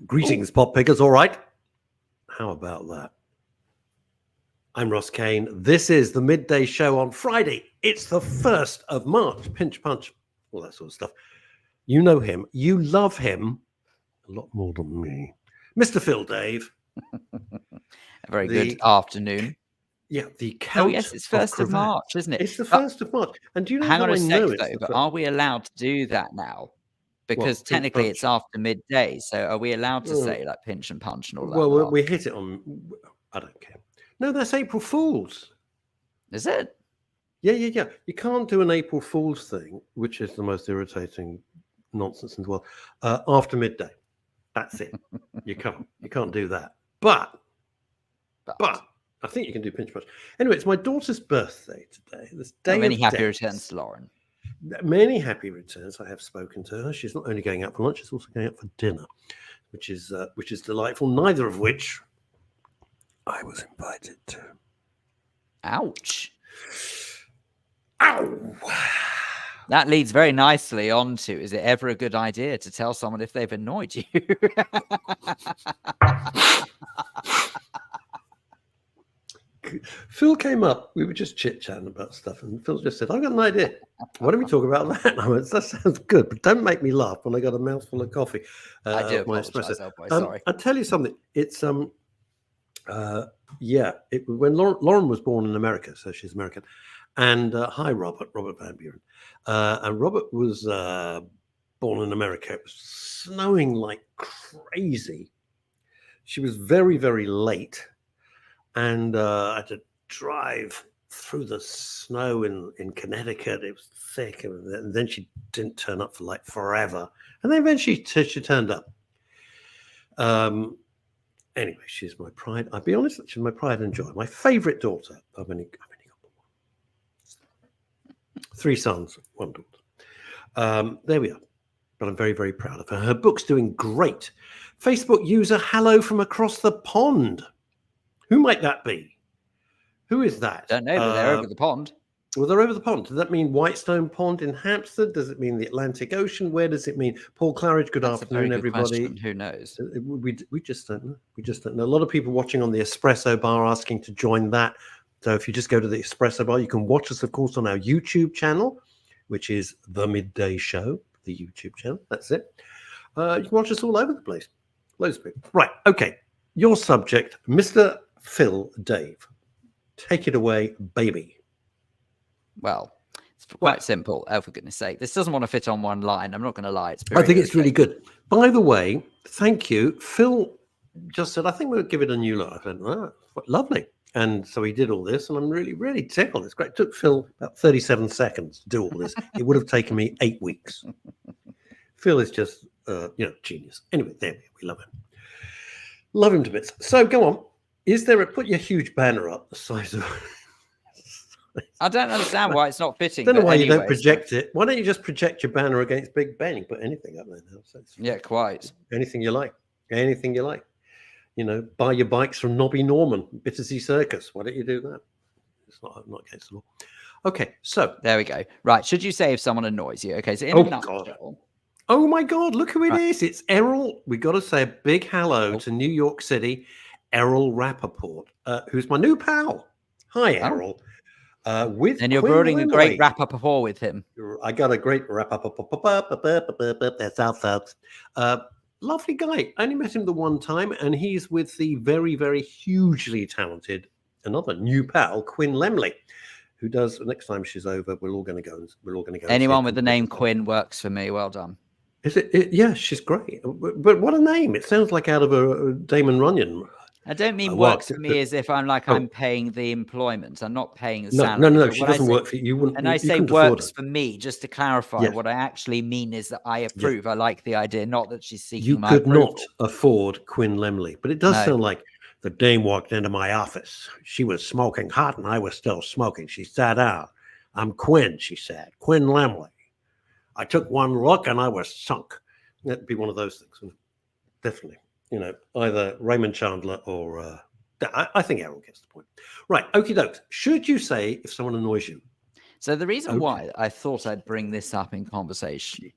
Greetings, pop pickers. All right. How about that? I'm Russ Kane. This is the Midday Show on Friday. It's the 1st of March. Pinch, punch, all that sort of stuff. You know him. You love him a lot more than me. Mr. Phil Dave. A very good afternoon. Yeah, the Count. Oh, yes, it's 1st of March, isn't it? It's the 1st of March. And do you know hang how on a I sec, know though, but are we allowed to do that now? Because technically it's after midday. So are we allowed to say like pinch and punch and all that? Well, we hit it on. I don't care. No, that's April Fool's. Is it? Yeah. You can't do an April Fool's thing, which is the most irritating nonsense in the world, after midday. That's it. You can't do that. But I think you can do pinch punch. Anyway, it's my daughter's birthday today. This day many happy returns to Lauren. Many happy returns. I have spoken to her. She's not only going out for lunch; she's also going out for dinner, which is delightful. Neither of which I was invited to. Ouch! Ow! That leads very nicely on to: is it ever a good idea to tell someone if they've annoyed you? Phil came up. We were just chit-chatting about stuff, and Phil just said, "I've got an idea. Why don't we talk about that?" And I went, "That sounds good, but don't make me laugh when I got a mouthful of coffee." I do apologize, sorry. I'll tell you something. It's when Lauren was born in America, so she's American. And hi, Robert Van Buren. And Robert was born in America. It was snowing like crazy. She was very, very late. And I had to drive through the snow in Connecticut. It was thick. And then she didn't turn up for like forever. And then eventually she turned up. Anyway, she's my pride. I'll be honest, she's my pride and joy. My favorite daughter. I've only got 3 sons, 1 daughter. There we are. But I'm very, very proud of her. Her book's doing great. Facebook user, hello from across the pond. Who might that be? Who is that? Don't know, but they're over the pond. Well, they're over the pond. Does that mean Whitestone Pond in Hampstead? Does it mean the Atlantic Ocean? Where does it mean? Paul Claridge, good afternoon, everybody. Question. Who knows? We just don't know. We just don't know. A lot of people watching on the Espresso Bar asking to join that. So if you just go to the Espresso Bar, you can watch us, of course, on our YouTube channel, which is The Midday Show, the YouTube channel. That's it. You can watch us all over the place. Loads of people. Right. Okay. Your subject, Mr. Phil Dave. Take it away, baby. Well, it's quite simple. Oh, for goodness sake. This doesn't want to fit on one line. I'm not going to lie. I think it's really good. By the way, thank you. Phil just said, I think we'll give it a new look. I went, oh, lovely. And so he did all this, and I'm really, really tickled. It's great. It took Phil about 37 seconds to do all this. It would have taken me 8 weeks. Phil is just, genius. Anyway, there we love him. Love him to bits. So go on. Is there put your huge banner up the size of... I don't understand why it's not fitting. I don't know why you don't project it. Why don't you just project your banner against Big Ben? You put anything up there now. So yeah, quite. Anything you like. Anything you like. Buy your bikes from Nobby Norman, Bittersea Circus. Why don't you do that? It's not against the law. Okay, so there we go. Right. Should you say if someone annoys you? Okay, so in a nutshell. Oh my God, look who it is. It's Errol. We got to say a big hello to New York City, Errol Rappaport, who's my new pal. Hi, Errol. And you're building a great rapport with him. I got a great rapport. That's our folks. Lovely guy. I only met him the one time, and he's with the very, very hugely talented another new pal, Quinn Lemley, who does. Next time she's over, we're all going to go. Anyone with the name Quinn works for me. Well done. Is it? Yeah, she's great. But what a name! It sounds like out of a Damon Runyon. I don't mean works for me as if I'm paying the employment. I'm not paying a salary. No. She doesn't work for you. And I say works for me, just to clarify, what I actually mean is that I approve. I like the idea, not that she's seeking my approval. You could not afford Quinn Lemley, but it does sound like the dame walked into my office. She was smoking hot, and I was still smoking. She sat down. I'm Quinn, she said. Quinn Lemley. I took one look, and I was sunk. That'd be one of those things, definitely. Either Raymond Chandler or I think Errol gets the point. Right, okie dokes. Should you say if someone annoys you? So the reason why I thought I'd bring this up in conversation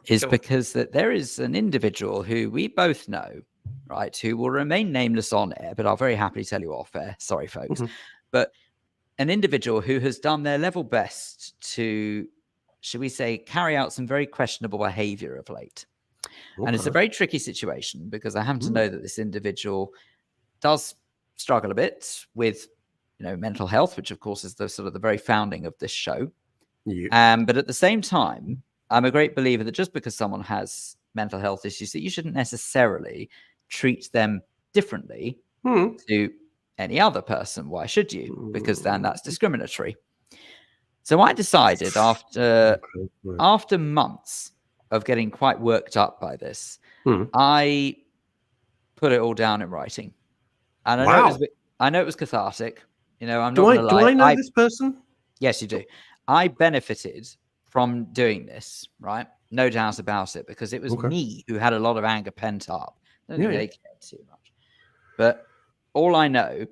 is Go on. because that there is an individual who we both know, right, who will remain nameless on air, but I'll very happily tell you off air. Sorry, folks. But an individual who has done their level best to, should we say, carry out some very questionable behavior of late. And it's a very tricky situation because I happen to know that this individual does struggle a bit with, mental health, which of course is the sort of the very founding of this show. But at the same time, I'm a great believer that just because someone has mental health issues, that you shouldn't necessarily treat them differently to any other person. Why should you? Because then that's discriminatory. So I decided after months of getting quite worked up by this, I put it all down in writing. And I know it was cathartic. I'm not going to lie. Do I know this person? Yes, you do. I benefited from doing this, right? No doubt about it, because it was me who had a lot of anger pent up. I don't think they cared too much. But all I know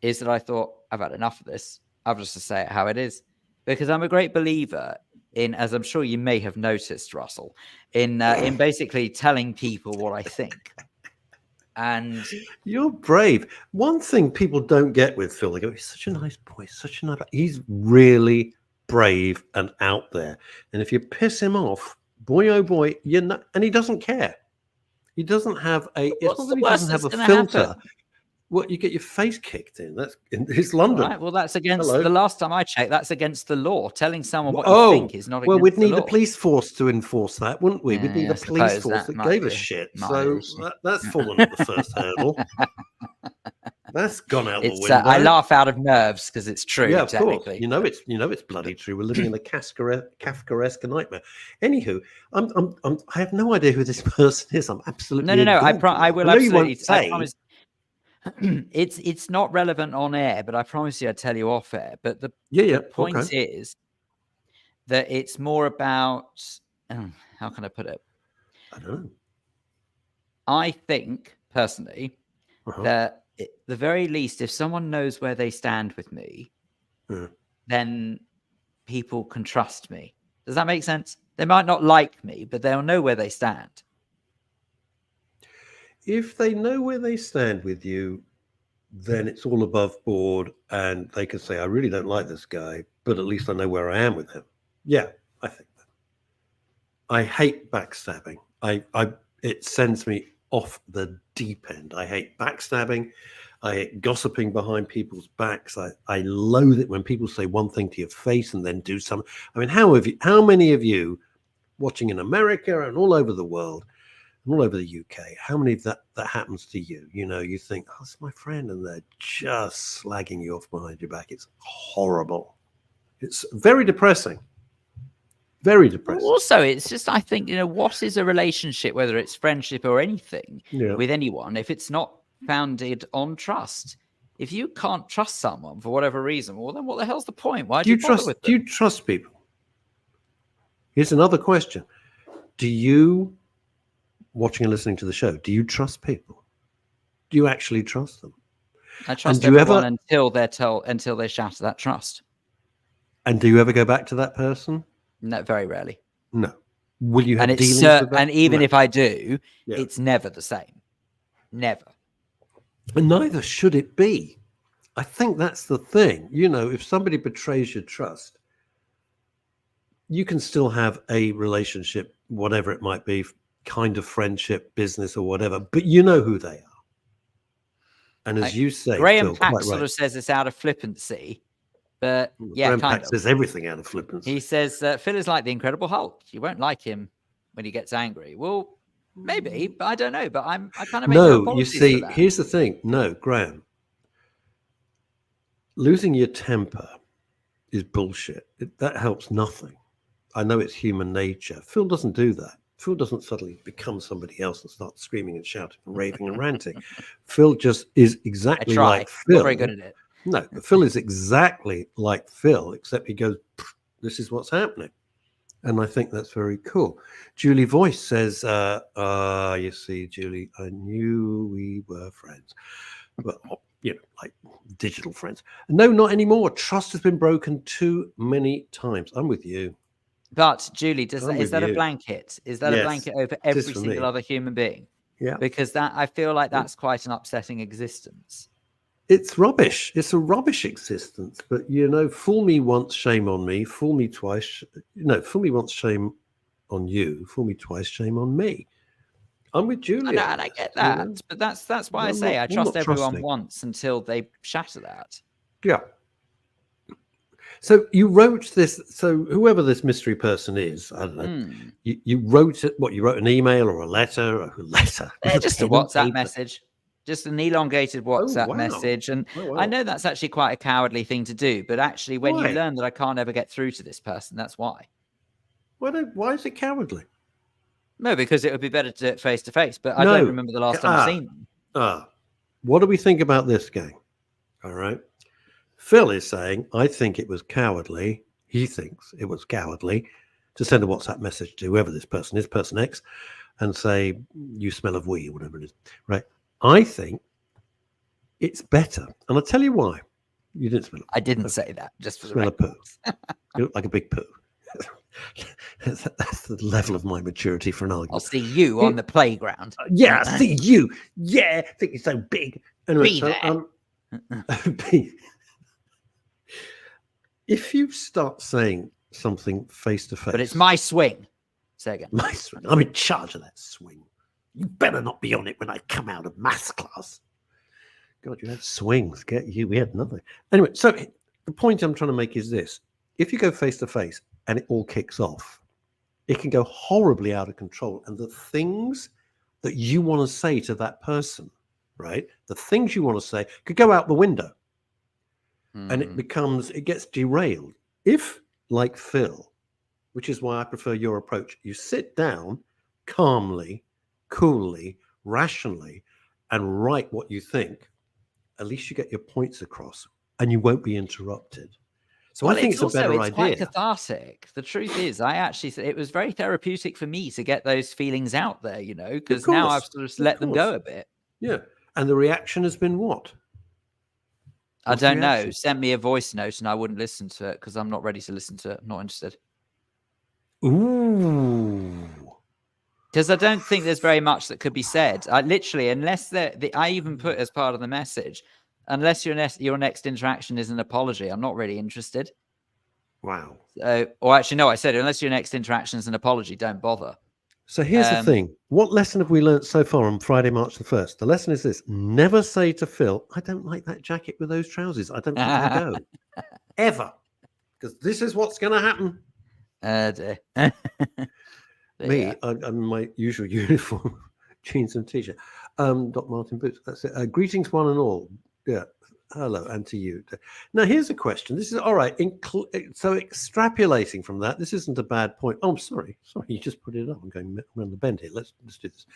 is that I thought, I've had enough of this. I've just to say it how it is. Because I'm a great believer in, as I'm sure you may have noticed, Russell, in basically telling people what I think. And you're brave. One thing people don't get with Phil, they go, he's such a nice boy, he's really brave and out there. And if you piss him off, boy, oh boy, and he doesn't care. He doesn't have it's not that he doesn't have a filter. Happen? Well, you get your face kicked in. It's London. Right. Well, that's against the last time I checked. That's against the law. Telling someone what you think is not against the law. Well, we'd need a police force to enforce that, wouldn't we? We'd need a police force that gave a shit. So that's fallen at the first hurdle. That's gone out the window. I laugh out of nerves because it's true. Yeah, of technically. course. It's bloody true. We're living in a Kafkaesque nightmare. Anywho, I have no idea who this person is. I'm absolutely no. I will absolutely. I promise. It's not relevant on air, but I promise you I'd tell you off air. But the point is that it's more about how can I put it? I don't know. I think personally that at the very least, if someone knows where they stand with me, then people can trust me. Does that make sense? They might not like me, but they'll know where they stand. If they know where they stand with you, then it's all above board and they can say, I really don't like this guy, but at least I know where I am with him. Yeah, I think that. I hate backstabbing. It sends me off the deep end. I hate backstabbing. I hate gossiping behind people's backs. I loathe it when people say one thing to your face and then do something. I mean, how many of you watching in America and all over the world, all over the UK, how many of that happens to you? You think, oh, it's my friend, and they're just slagging you off behind your back. It's horrible. It's very depressing. Very depressing. Also, it's just, I think, what is a relationship, whether it's friendship or anything, with anyone, if it's not founded on trust? If you can't trust someone for whatever reason, well, then what the hell's the point? Why do you trust with them? Do you trust people? Here's another question. Do you, watching and listening to the show, do you trust people? Do you actually trust them? I trust everyone until they shatter that trust. And do you ever go back to that person? No, very rarely. No. Will you have dealings with that? And even if I do, it's never the same. Never. And neither should it be. I think that's the thing. If somebody betrays your trust, you can still have a relationship, whatever it might be, kind of friendship, business, or whatever, but you know who they are. And as you say, Graham Pack sort of says it's out of flippancy, but Graham Pack says everything out of flippancy. He says Phil is like the Incredible Hulk. You won't like him when he gets angry. Well, maybe, but I don't know. But I kind of make no. You see, here's the thing. No, Graham, losing your temper is bullshit. That helps nothing. I know it's human nature. Phil doesn't do that. Phil doesn't suddenly become somebody else and start screaming and shouting and raving and ranting. Phil just is exactly like Phil. I'm very good at it. No, but Phil is exactly like Phil, except he goes, this is what's happening. And I think that's very cool. Julie Voice says, you see, Julie, I knew we were friends. Well, like digital friends. No, not anymore. Trust has been broken too many times. I'm with you. But Julie, is I'm with that a you. blanket? Is that a Yes, blanket over it is every for single me. other human being? Yeah. Because that I feel like that's quite an upsetting existence. It's rubbish. It's a rubbish existence. But fool me once, shame on me. Fool me twice. Fool me once, shame on you. Fool me twice, shame on me. I'm with Julie on And I this. get that, but that's why I say I I'm trust not everyone trusting. once until they shatter that. Yeah. So you wrote this. So whoever this mystery person is, I don't know. You wrote it. What, you wrote an email or a letter? Or a letter? Just a WhatsApp message, just an elongated WhatsApp message. And wow. I know that's actually quite a cowardly thing to do, but actually, when you Why? learn that I can't ever get through to this person, that's why. Why is it cowardly? No, because it would be better to do it face to face. But I don't remember the last time I've seen them. What do we think about this, gang? All right. Phil is saying, I think it was cowardly. He thinks it was cowardly to send a WhatsApp message to whoever this person is, person X, and say, you smell of wee, or whatever it is. Right. I think it's better. And I'll tell you why. You didn't smell it. I didn't say that, just for the smell record. a poo. You look like a big poo. That's the level of my maturity for an argument. I'll see you on the playground. Yeah, I see you. Yeah, I think you're so big. Anyway, Be there. If you start saying something face to face, but it's my swing. Say again. My swing. I'm in charge of that swing. You better not be on it when I come out of maths class. God, you had swings. Get you. We had nothing. Anyway, so the point I'm trying to make is this: if you go face to face and it all kicks off, it can go horribly out of control. And the things that you want to say to that person, right? The things you want to say could go out the window. And it gets derailed. If, like Phil, which is why I prefer your approach, you sit down calmly, coolly, rationally, and write what you think, at least you get your points across and you won't be interrupted. So I think it's a better idea. It's quite cathartic. The truth is, it was very therapeutic for me to get those feelings out there, because now I've sort of let them go a bit. Yeah. And the reaction has been what? I don't know. Send me a voice note and I wouldn't listen to it because I'm not ready to listen to it. I'm not interested. Ooh. Because I don't think there's very much that could be said. Literally, unless I even put as part of the message, unless your next interaction is an apology, I'm not really interested. Wow. Or actually, no, I said, unless your next interaction is an apology, don't bother. So here's the thing. What lesson have we learned so far on Friday, March the 1st? The lesson is this. Never say to Phil, I don't like that jacket with those trousers. I don't think they go. Ever. Because this is what's going to happen. Me, I'm in my usual uniform, jeans and t-shirt. Doc Martin boots. That's it. Greetings, one and all. Yeah. Hello, and to you. Now, here's a question. This is all right. So extrapolating from that, this isn't a bad point. Oh, I'm sorry. You just put it up. I'm going around the bend here. Let's do this.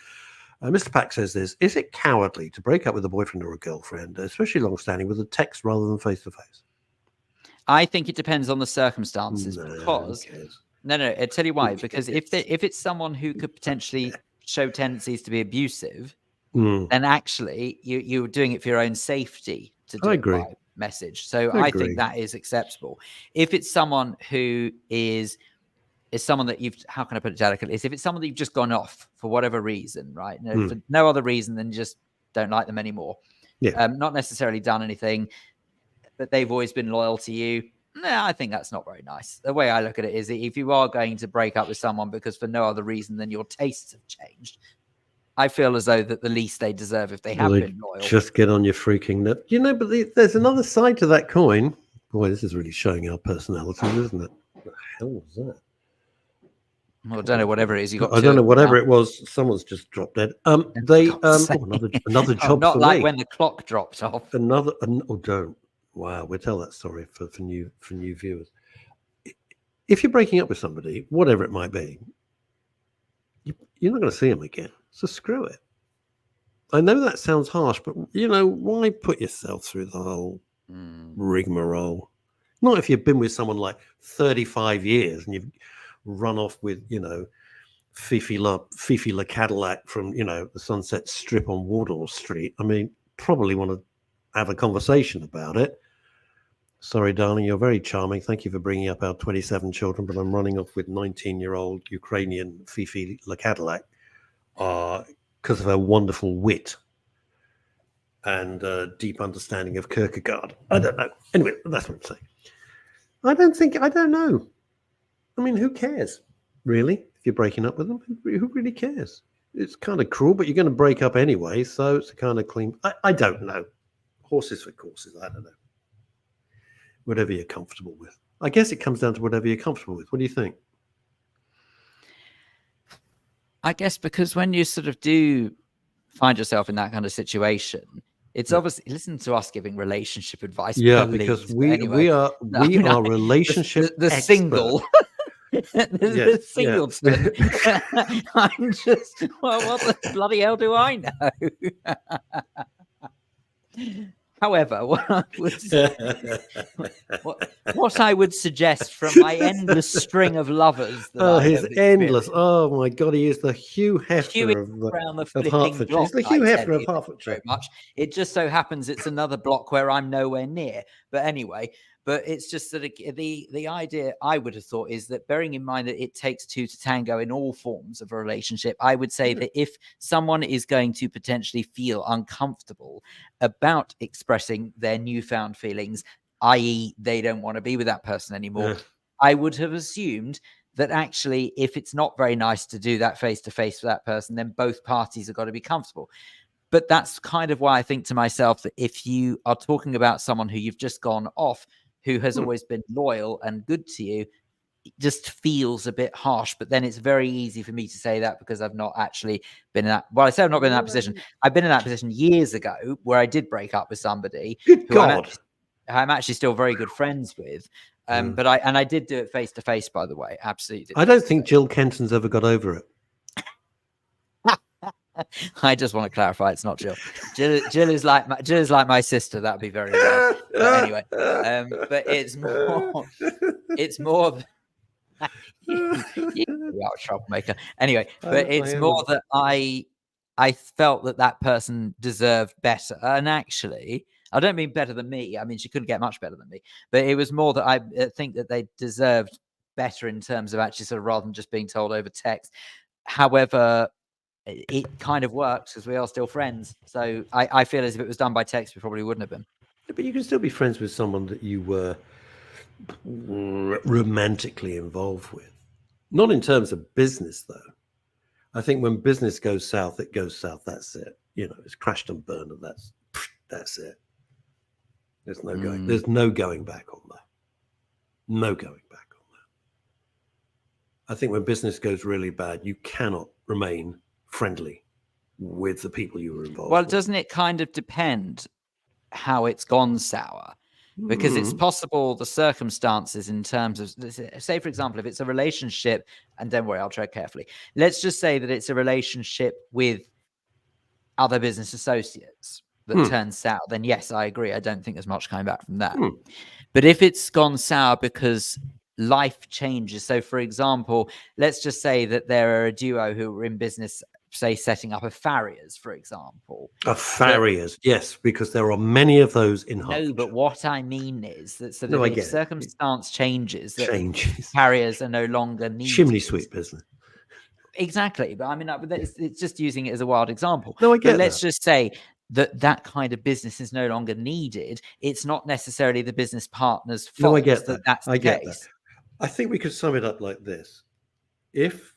Mr. Pack says this. Is it cowardly to break up with a boyfriend or a girlfriend, especially long-standing, with a text rather than face-to-face? I think it depends on the circumstances because... No, I tell you why. Because if it's someone who could potentially show tendencies to be abusive, then actually you're doing it for your own safety to do it by message. So I think that is acceptable. If it's someone who is someone that how can I put it delicately? If it's someone that you've just gone off for whatever reason, right? For no other reason than just don't like them anymore. Yeah. Not necessarily done anything, but they've always been loyal to you. No, I think that's not very nice. The way I look at it is if you are going to break up with someone because for no other reason than your tastes have changed, I feel as though that the least they deserve if they have been loyal. Just get on your freaking nut. But there's another side to that coin. Boy, this is really showing our personalities, isn't it? What the hell was that? Well, I don't know, whatever it is you got. I don't know, whatever it was. Someone's just dropped dead. Another job. Not for like me. when the clock dropped off. Don't. Wow, we'll tell that story for new viewers. If you're breaking up with somebody, whatever it might be, you're not going to see them again. So screw it. I know that sounds harsh, but why put yourself through the whole rigmarole? Not if you've been with someone like 35 years and you've run off with Fifi La Cadillac from the Sunset Strip on Wardour Street. I mean, probably want to have a conversation about it. Sorry, darling, you're very charming. Thank you for bringing up our 27 children, but I'm running off with 19-year-old Ukrainian Fifi La Cadillac because of her wonderful wit and deep understanding of Kierkegaard. I don't know. Anyway, that's what I'm saying. I don't know. I mean, who cares, really, if you're breaking up with them? Who really cares? It's kind of cruel, but you're going to break up anyway, so it's a kind of clean. I don't know. Horses for courses, I don't know. Whatever you're comfortable with. I guess it comes down to whatever you're comfortable with. What do you think? I guess because when you sort of do find yourself in that kind of situation, it's obviously, listen to us giving relationship advice. Yeah, please. because Anyway, we are relationship the experts. single. The single. I'm just, well, what the bloody hell do I know? However, what I would suggest from my endless string of lovers that he's endless. Oh my God, he is the Hugh Hefner of Hertfordshire. He's the Hugh Hefner of Hertfordshire. Very much. It just so happens it's another block where I'm nowhere near. But anyway, but it's just that the idea I would have thought is that, bearing in mind that it takes two to tango in all forms of a relationship, I would say that if someone is going to potentially feel uncomfortable about expressing their newfound feelings, i.e. they don't want to be with that person anymore, I would have assumed that actually, if it's not very nice to do that face-to-face with that person, then both parties have got to be comfortable. But that's kind of why I think to myself that if you are talking about someone who you've just gone off, who has always been loyal and good to you, it just feels a bit harsh. But then it's very easy for me to say that because I've not actually been in that. Well, I say I've not been in that position. I've been in that position years ago where I did break up with somebody Good who God. I'm actually still very good friends with. But I did do it face to face, by the way. Absolutely. I don't think Jill Kenton's ever got over it. I just want to clarify, it's not Jill. Jill is like my sister. That'd be very weird. But anyway, but it's more. You are a troublemaker. Anyway, but it's more that I felt that person deserved better, and actually, I don't mean better than me. I mean, she couldn't get much better than me, but it was more that I think that they deserved better in terms of actually sort of rather than just being told over text. However, it kind of works because we are still friends. So I feel as if it was done by text, we probably wouldn't have been. But you can still be friends with someone that you were romantically involved with. Not in terms of business, though. I think when business goes south, it goes south. That's it. You know, it's crashed and burned, and that's it. There's no going. There's no going back on that. No going back on that. I think when business goes really bad, you cannot remain friendly with the people you were involved with. Doesn't it kind of depend how it's gone sour? Because it's possible the circumstances in terms of, say, for example, if it's a relationship, and don't worry, I'll tread carefully. Let's just say that it's a relationship with other business associates that turns sour, then yes, I agree. I don't think there's much coming back from that. But if it's gone sour because life changes, so for example, let's just say that there are a duo who are in business, say, setting up a farrier's, for example. A farrier's, yes, because there are many of those in Hertfordshire. No, but what I mean is that sort of if circumstance changes, that farriers are no longer needed. Chimney sweep business. Exactly. But I mean, it's just using it as a wild example. No, I get but let's just say that kind of business is no longer needed. It's not necessarily the business partner's fault. No, I get that. That's the case. I think we could sum it up like this. If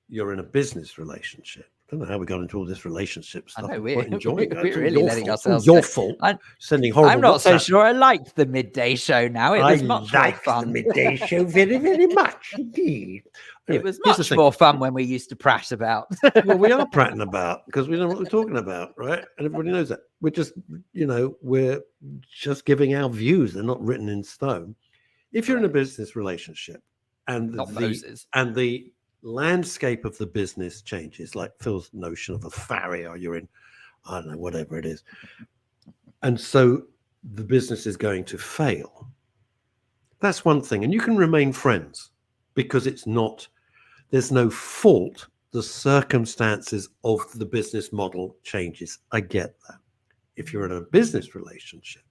you're in a business relationship, I don't know how we got into all this relationship stuff. I know, we're really letting ourselves. Your fault. Sending horrible. I'm not WhatsApp. So sure I liked the Midday show now. It was much more fun. The Midday show very, very much indeed. It was much more fun when we used to prat about. Well, we are prattling about because we know what we're talking about, right? And everybody knows that. We're just, we're just giving our views. They're not written in stone. If you're in a business relationship and the landscape of the business changes, like Phil's notion of a farrier, you're in, I don't know, whatever it is. And so the business is going to fail. That's one thing. And you can remain friends because there's no fault. The circumstances of the business model changes. I get that. If you're in a business relationship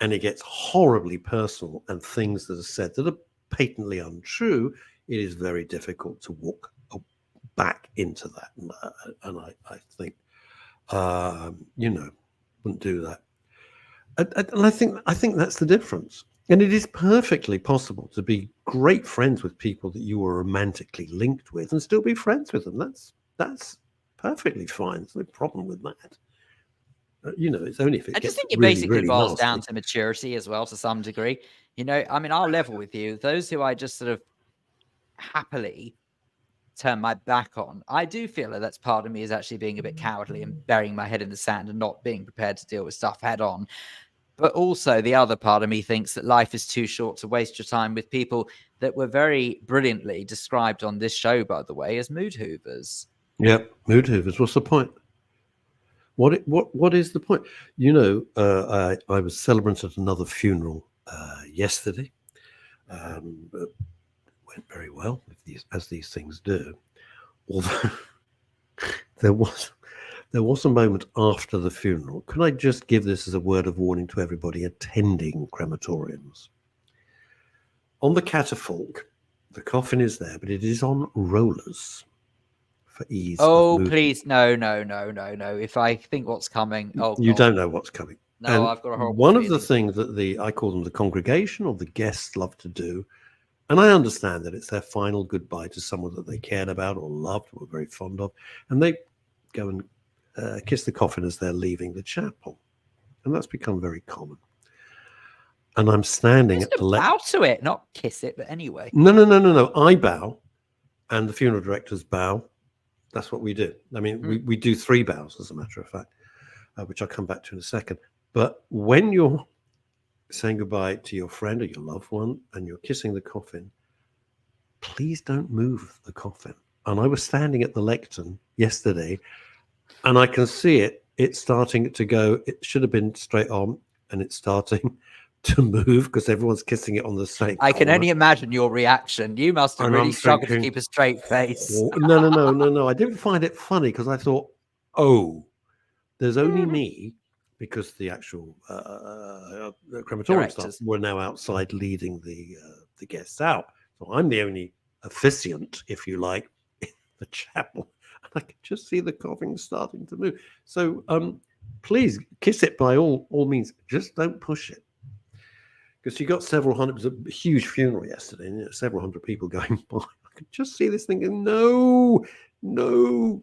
and it gets horribly personal and things that are said that are patently untrue, it is very difficult to walk back into that. And I think, wouldn't do that. And I think that's the difference. And it is perfectly possible to be great friends with people that you were romantically linked with and still be friends with them. That's perfectly fine. There's no problem with that. It's only if it I gets just think it really, basically really boils nasty. down to maturity as well, to some degree. I mean, I'll level with you. Those who I just sort of happily turn my back on, I do feel that that's part of me is actually being a bit cowardly and burying my head in the sand and not being prepared to deal with stuff head on. But also the other part of me thinks that life is too short to waste your time with people that were very brilliantly described on this show, by the way, as mood hoovers. Yeah, mood hoovers. What's the point? What is the point? I was celebrant at another funeral yesterday. But went very well, as these things do. Although there was a moment after the funeral. Could I just give this as a word of warning to everybody attending crematoriums? On the catafalque, the coffin is there, but it is on rollers for ease. Oh, please, no. If I think what's coming, you God. don't know what's coming. No, and I've got a horrible one feeling. of the things that I call them the congregation or the guests love to do, and I understand that it's their final goodbye to someone that they cared about or loved or were very fond of, and they go and kiss the coffin as they're leaving the chapel, and that's become very common. And I'm standing at the bow to it, not kiss it, but anyway. No. I bow, and the funeral directors bow. That's what we do. I mean, we do 3 bows, as a matter of fact, which I'll come back to in a second. But when you're saying goodbye to your friend or your loved one and you're kissing the coffin, please don't move the coffin. And I was standing at the lectern yesterday, and I can see it's starting to go. It should have been straight on, and it's starting to move because everyone's kissing it on the same I can corner. only imagine your reaction. You must have really struggled to keep a straight face. No. I didn't find it funny because I thought, there's only me, because the actual crematorium staff were now outside leading the guests out. So I'm the only officiant, if you like, in the chapel. And I could just see the coffin starting to move. So please kiss it by all means. Just don't push it. Because you got several hundred, it was a huge funeral yesterday, and several hundred people going by. I could just see this thing going, no,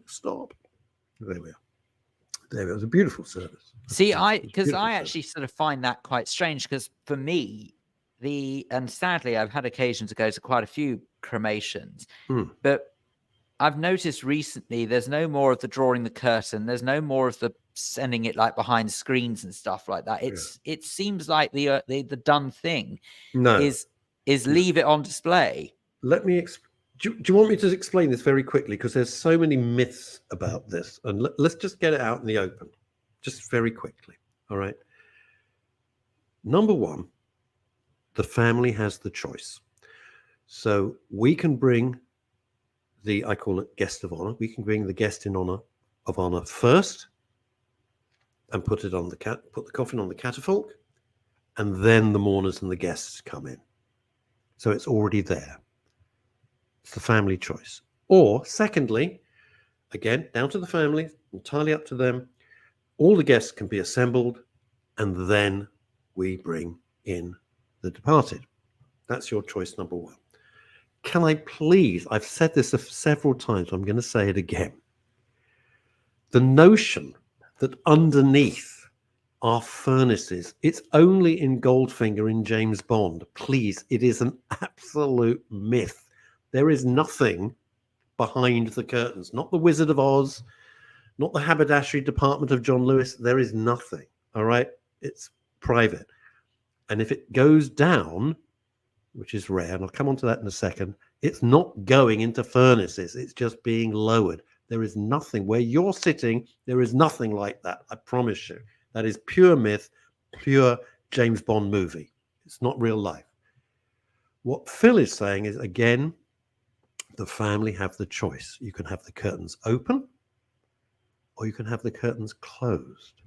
stop. There we are. It was a beautiful service. See, I actually sort of find that quite strange, because for me, and sadly, I've had occasion to go to quite a few cremations, but I've noticed recently there's no more of the drawing the curtain. There's no more of the sending it like behind screens and stuff like that. It seems like the done thing is leave it on display. Let me do you want me to explain this very quickly? Because there's so many myths about this, and let's just get it out in the open, just very quickly. All right. Number one, the family has the choice. So we can bring I call it guest of honor. We can bring the guest of honor first, and put the coffin on the catafalque, and then the mourners and the guests come in. So it's already there. It's the family choice. Or secondly, again, down to the family, entirely up to them. All the guests can be assembled, and then we bring in the departed. That's your choice number one. Can I please, I've said this several times, I'm going to say it again. The notion that underneath are furnaces, it's only in Goldfinger in James Bond. Please, it is an absolute myth. There is nothing behind the curtains. Not the Wizard of Oz, not the haberdashery department of John Lewis. There is nothing. All right? It's private. And if it goes down, which is rare, and I'll come on to that in a second, it's not going into furnaces. It's just being lowered. There is nothing. Where you're sitting, there is nothing like that. I promise you. That is pure myth, pure James Bond movie. It's not real life. What Phil is saying is, again, the family have the choice. You can have the curtains open, or you can have the curtains closed.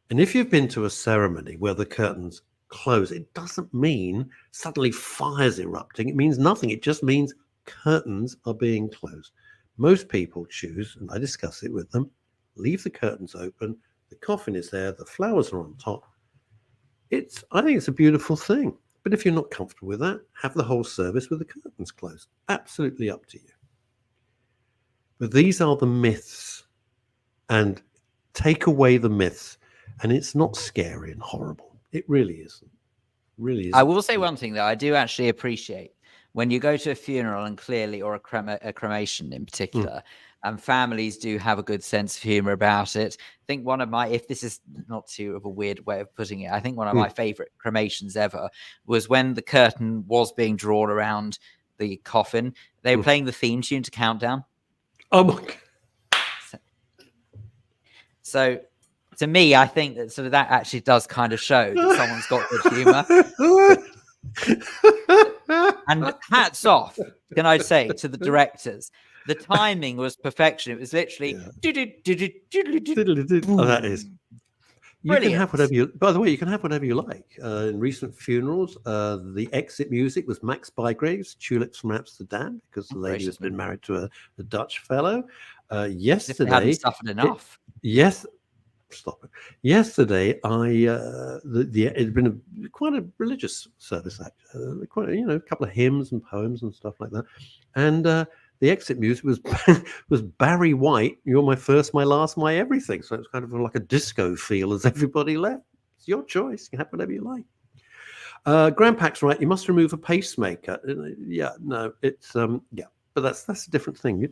And if you've been to a ceremony where the curtains close, it doesn't mean suddenly fire's erupting. It means nothing. It just means curtains are being closed. Most people choose, and I discuss it with them, leave the curtains open, the coffin is there, the flowers are on top. I think it's a beautiful thing. But if you're not comfortable with that, have the whole service with the curtains closed. Absolutely up to you. But these are the myths, and take away the myths, and it's not scary and horrible. It really isn't. Really isn't. I will say one thing, though. I do actually appreciate when you go to a funeral, and clearly, or a cremation in particular, and families do have a good sense of humor about it. I think one of my, if this is not too of a weird way of putting it, I think one of my favorite cremations ever was when the curtain was being drawn around the coffin. They were playing the theme tune to Countdown. Oh my God. So to me, I think that sort of that actually does kind of show that someone's got good humor. And hats off, can I say, to the directors. The timing was perfection. It was literally. Oh, that is. You Brilliant. can have whatever you. By the way, you can have whatever you like. In recent funerals, the exit music was Max Bygrave's "Tulips from Amsterdam" because the lady has been married to a Dutch fellow. Yesterday, they hadn't suffered enough. Stop it. Yesterday, it had been quite a religious service, quite a couple of hymns and poems and stuff like that, and the exit music was Barry White. You're my first, my last, my everything. So it's kind of like a disco feel as everybody left. It's your choice. You can have whatever you like. Grandpack's right. You must remove a pacemaker. Yeah, no, it's but that's a different thing. You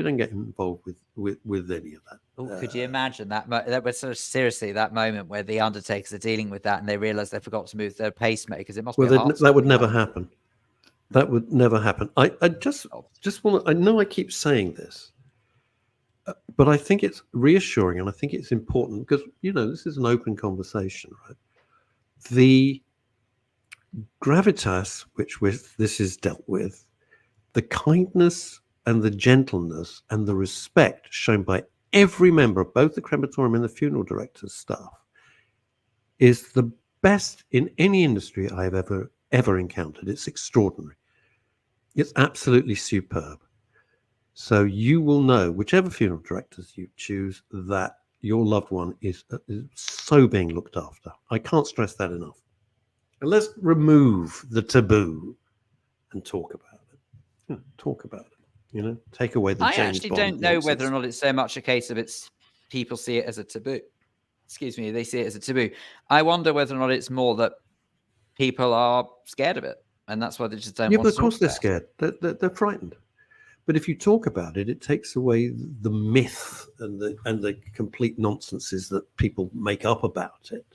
don't get involved with any of that. Oh, could you imagine that? That was sort of seriously that moment where the undertakers are dealing with that and they realize they forgot to move their pacemakers. It must be that would never happen. That would never happen. I just want to. I know I keep saying this, but I think it's reassuring and I think it's important because this is an open conversation, right? The gravitas this is dealt with, the kindness and the gentleness and the respect shown by every member of both the crematorium and the funeral director's staff is the best in any industry I have ever encountered. It's extraordinary. It's absolutely superb. So you will know, whichever funeral directors you choose, that your loved one is so being looked after. I can't stress that enough. And let's remove the taboo and talk about it. Talk about it. Take away the. I actually don't know whether or not it's so much a case of people see it as a taboo. Excuse me, they see it as a taboo. I wonder whether or not it's more that people are scared of it, and that's why they just don't. Yeah, want but of course they're scared. They're frightened. But if you talk about it, it takes away the myth and the complete nonsenses that people make up about it.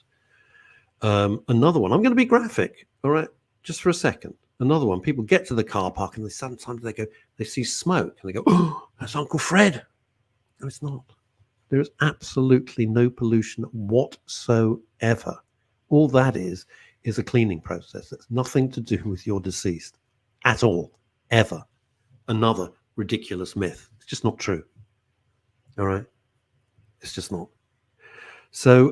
Another one. I'm going to be graphic. All right, just for a second. Another one. People get to the car park and sometimes they see smoke and they go, "Oh, that's Uncle Fred." No, it's not. There is absolutely no pollution whatsoever. All that is a cleaning process. That's nothing to do with your deceased at all, ever. Another ridiculous myth. It's just not true. All right? It's just not. So,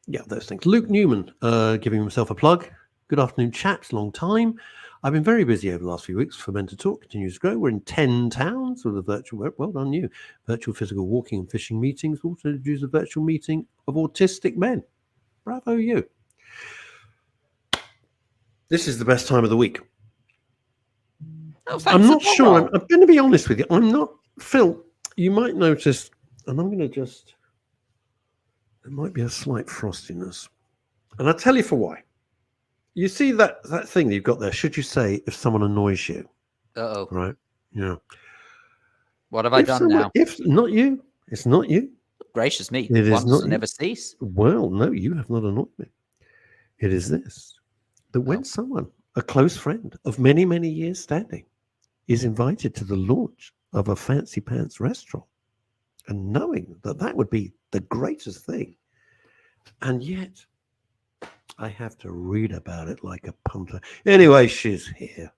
those things. Luke Newman giving himself a plug. Good afternoon, chaps. Long time. I've been very busy over the last few weeks. Fermented Talk continues to grow. We're in 10 towns with a virtual, well done you, virtual physical walking and fishing meetings. We also introduced a virtual meeting of autistic men. Bravo you. This is the best time of the week. Oh, I'm not sure. I'm going to be honest with you. I'm not, Phil, you might notice, and I'm going to there might be a slight frostiness. And I'll tell you for why. You see that thing that you've got there, should you say if someone annoys you? Uh-oh. Right? Yeah. What have I done now? If not you, it's not you. Gracious me. It is not. Never cease. Well, no, you have not annoyed me. It is this. That when someone, a close friend of many, many years standing, is invited to the launch of a fancy pants restaurant, and knowing that would be the greatest thing, and yet I have to read about it like a punter. Anyway, she's here.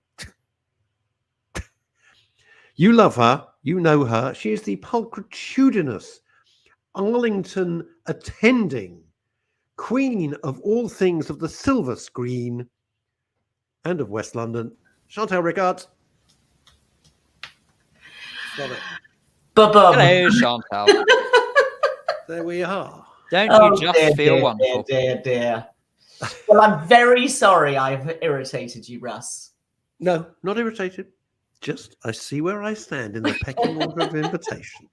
You love her. You know her. She is the pulchritudinous Arlington attending queen of all things of the silver screen and of West London, Chantal Rickards. Stop it. Ba-bum. Hello, Chantal. There we are. Don't Oh, you just feel wonderful? Dear. Well, I'm very sorry I've irritated you, Russ. No, not irritated. Just I see where I stand in the pecking order of invitations.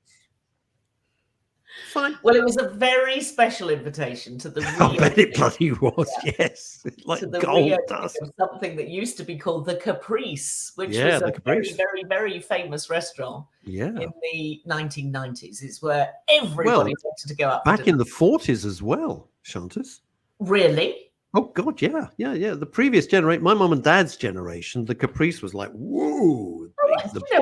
Fine. Well, it was a very special invitation to the I bet it bloody was, yes. Like to the gold reopening dust. of something that used to be called the Caprice, which Yeah, was the a Caprice. very, very, very famous restaurant Yeah. in the 1990s. It's where everybody wanted to go up. Back in the 40s as well, Chantas. Really? Oh, God, yeah. The previous generation, my mum and dad's generation, the Caprice was like, whoa.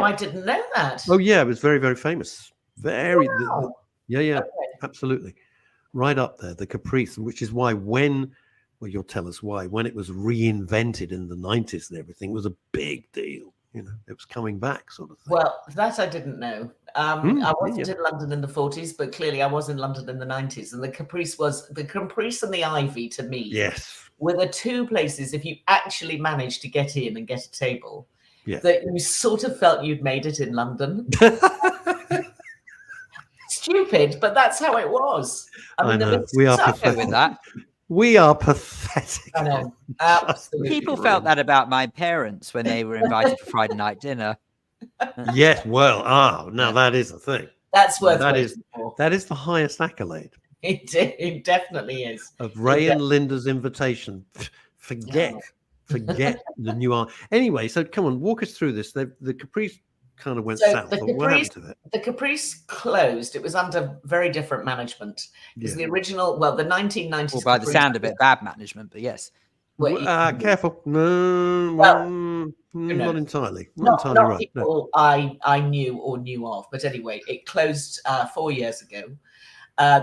I didn't know that. Oh, yeah, it was very, very famous. Very, Wow. yeah, absolutely. Right up there, the Caprice, which is why you'll tell us why, when it was reinvented in the 90s and everything, it was a big deal. You know, it was coming back sort of thing. Well, that I didn't know. I wasn't in London in the 40s, but clearly I was in London in the 90s. And the Caprice and the Ivy to me. Yes. Were the two places, if you actually managed to get in and get a table, Yeah. that you sort of felt you'd made it in London. Stupid, but that's how it was. I know. We are pathetic with that. We are pathetic. I know. Absolutely. People felt that about my parents when they were invited for Friday night dinner. Yes, well, now that is a thing. That's worth that waiting is for. that is the highest accolade It definitely is. of Ray and Linda's invitation. Forget the new art. Anyway, so come on, walk us through this. The Caprice kind of went south. What happened to it? The Caprice closed. It was under very different management. Because the original, the 1990s. Well, by the sound of it, bad management, but yes. Careful. No, not entirely. Not entirely right. People I knew or knew of. But anyway, it closed 4 years ago.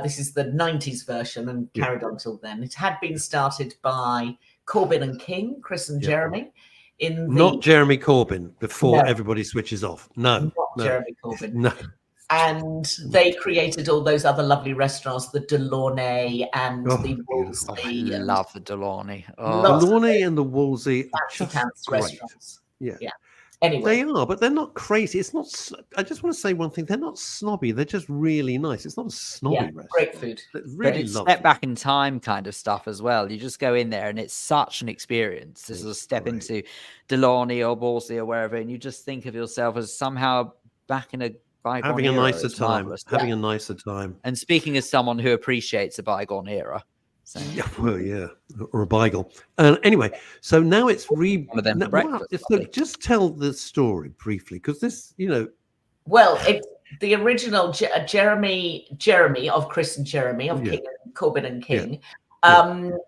This is the 90s version and carried on till then. It had been started by Corbyn and King, Chris and Jeremy. Not Jeremy Corbyn before everybody switches off. No. Jeremy Corbyn. No. And they created all those other lovely restaurants, the Delaunay and the Wolseley. I love the Delaunay. The Delaunay and the Wolseley are just great. Restaurants. Yeah. They Anyway. are, but they're not crazy. It's not. I just want to say one thing. They're not snobby. They're just really nice. It's not a snobby restaurant. Great food. Really but it's lovely. step back in time kind of stuff as well. You just go in there and it's such an experience. This is a step into Delaunay or Wolseley or wherever, and you just think of yourself as somehow back in a bygone having era. a nicer It's time. marvelous. Having a nicer time. And speaking as someone who appreciates a bygone era. So. Yeah, well, yeah, or a Beagle. Anyway, so now it's One of them for breakfast, so just tell the story briefly, because this, Well, it's the original Jeremy of Chris and Jeremy of King and Corbyn and King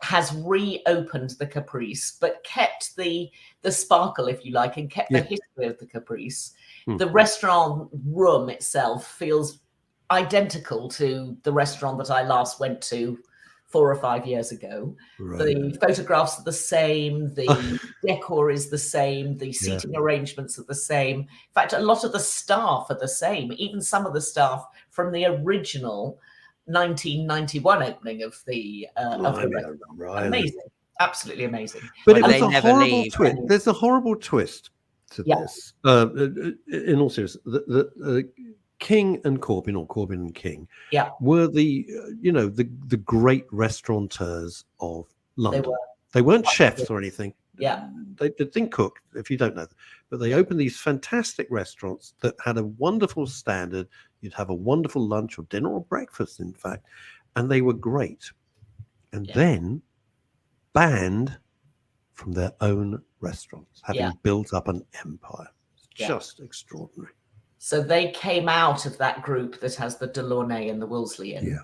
has reopened the Caprice, but kept the sparkle, if you like, and kept the history of the Caprice. The restaurant room itself feels identical to the restaurant that I last went to 4 or 5 years ago. Right. The photographs are the same, the decor is the same, the seating arrangements are the same. In fact, a lot of the staff are the same, even some of the staff from the original 1991 opening of the restaurant. Right. Amazing, absolutely amazing. But it was a horrible twist. There's a horrible twist to this. In all seriousness, the King and Corbyn, or Corbyn and King, were the great restaurateurs of London. They weren't chefs or anything. Yeah, they didn't cook, if you don't know them. But they opened these fantastic restaurants that had a wonderful standard. You'd have a wonderful lunch or dinner or breakfast, in fact, and they were great. And then banned from their own restaurants, having built up an empire. It's just extraordinary. So they came out of that group that has the Delaunay and the Wolseley in